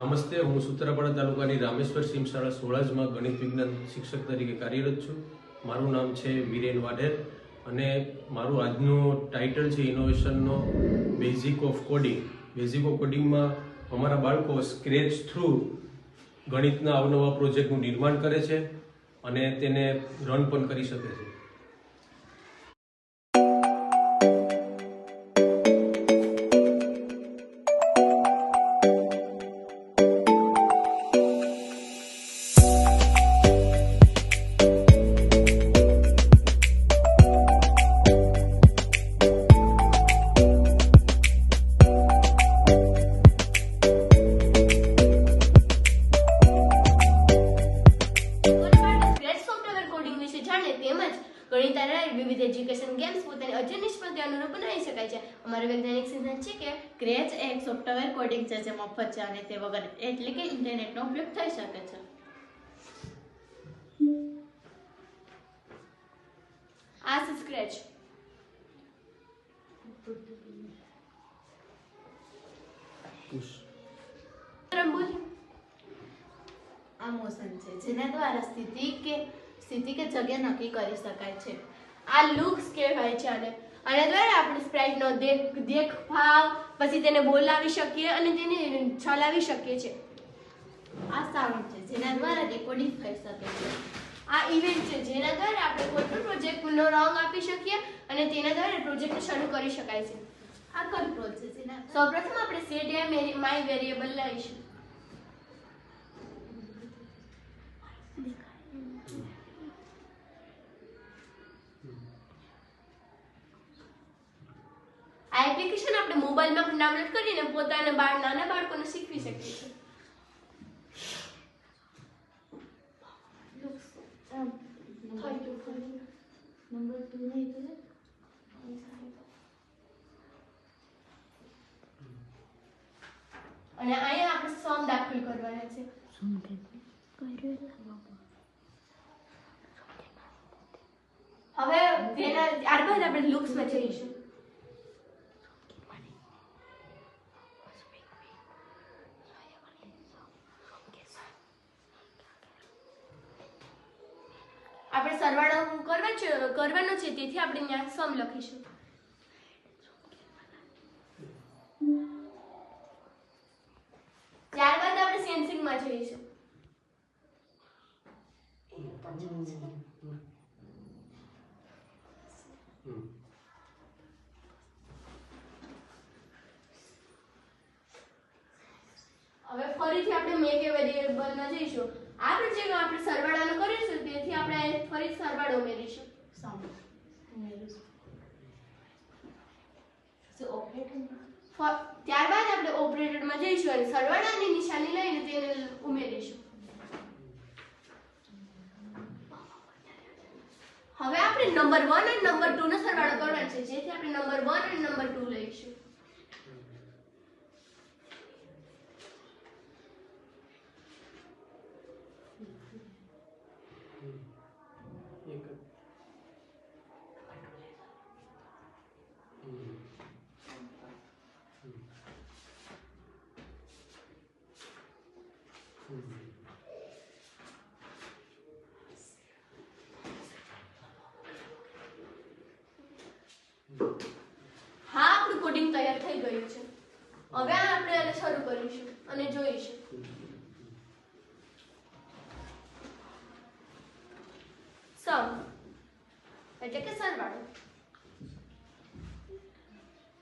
નમસ્તે, હું સૂત્રાપાડા તાલુકાની રામેશ્વર સિંહ શાળા સોળાજમાં ગણિત વિજ્ઞાન શિક્ષક તરીકે કાર્યરત છું. મારું નામ છે વિરેન વાઢેર અને મારું આજનું ટાઇટલ છે ઇનોવેશનનો basic of coding. Basic of કોડિંગમાં અમારા બાળકો સ્ક્રેચ થ્રુ ગણિતના અવનવા પ્રોજેક્ટનું નિર્માણ કરે છે અને તેને રન પણ કરી શકે છે. વિવિધ એજ્યુકેશન ગેમ્સ પોતાની અજન્ય સ્પર્ધા અનુરૂપ બનાવી શકાય છે. અમારો વૈજ્ઞાનિક સિદ્ધાંત છે કે સ્ક્રેચ એક સોફ્ટવેર કોડિંગ છે જે મફત છે અને તે વગર એટલે કે ઇન્ટરનેટનો ઉપયોગ થઈ શકે છે. આ છે સ્ક્રેચ. આ મોશન છે જેના દ્વારા સ્થિતિ કે જગ્યા નક્કી કરી શકાય છે. આ લુક્સ કહેવાય છે આને દ્વારા આપણે સ્પ્રાઇટનો દેખભાવ પછી તેને બોલાવી શકીએ અને તેને ચલાવી શકીએ છીએ. આ સાઉન્ડ છે જેના દ્વારા રેકોર્ડિંગ થઈ શકે છે. આ ઇવેન્ટ છે જેના દ્વારા આપણે કોઈ પણ પ્રોજેક્ટનો રંગ આપી શકીએ અને તેના દ્વારા પ્રોજેક્ટને શરૂ કરી શકાય છે. આ કંટ્રોલ છે જેના સૌપ્રથમ આપણે સેટ માય વેરિયેબલ લઈશું. આ એપ્લિકેશન આપણે મોબાઈલમાં પણ ડાઉનલોડ કરીને પોતાના નાના બાળકોને શીખવી શકીએ છીએ. અને અહીંયા આપણે સમ દાખલ કરવાના છે. હવે ત્યારબાદ આપણે લુક્સમાં જઈશું. આપણે સરવાળો કરવાનો છે તેથી આપણે ત્યાં સમ લખીશું. ત્યારબાદ આપણે સેન્સિંગમાં જઈશું. હવે ફરીથી આપણે મેક એ વેરિયેબલમાં જઈશું. આ પ્રોજેક્ટમાં આપણે સરવાળાનો કરીશું તેથી આપણે ફરી સરવાળો ઉમેરીશું. ત્યારબાદ આપણે ઓપરેટરમાં જઈશું અને સરવાળાની નિશાની લઈને તેને ઉમેરીશું. હવે આપણે નંબર 1 અને નંબર 2 નો સરવાળો કરવાનો છે જેથી આપણે નંબર 1 અને નંબર 2 લઈશું. હા, આપણું કોડિંગ તૈયાર થઈ ગયું છે. હવે આપણે આને શરૂ કરીશું અને જોઈશું. સમ એટલે કે સરવાળો.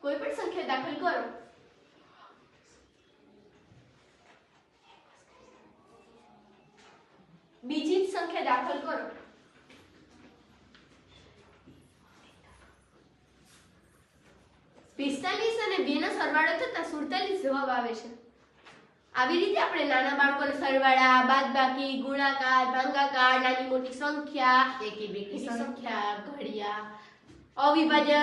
કોઈ પણ સંખ્યા દાખલ કરો. બીજી જ સંખ્યા દાખલ કરો. પિસ્તાલીસ અને 2 નો સરવાળો થતા 47 જવાબ આવે છે. આવી રીતે આપણે નાના બાળકોને સરવાળા, બાદબાકી, ગુણાકાર, ભાગાકાર, નાની મોટી સંખ્યા, એકી બેકી સંખ્યા, ઘડિયા, અવિભાજ્ય,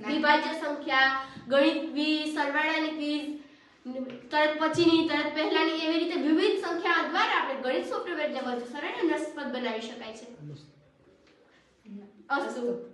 વિભાજ્ય સંખ્યા, ગણિત ક્વિઝ, સરવાળાની ક્વિઝ, તરત પછીની, તરત પહેલાની, એવી રીતે વિવિધ સંખ્યા દ્વારા આપણે ગણિત સોફ્ટવેરને વધુ સરળ અને રસપ્રદ બનાવી શકાય છે. અસ્તુ.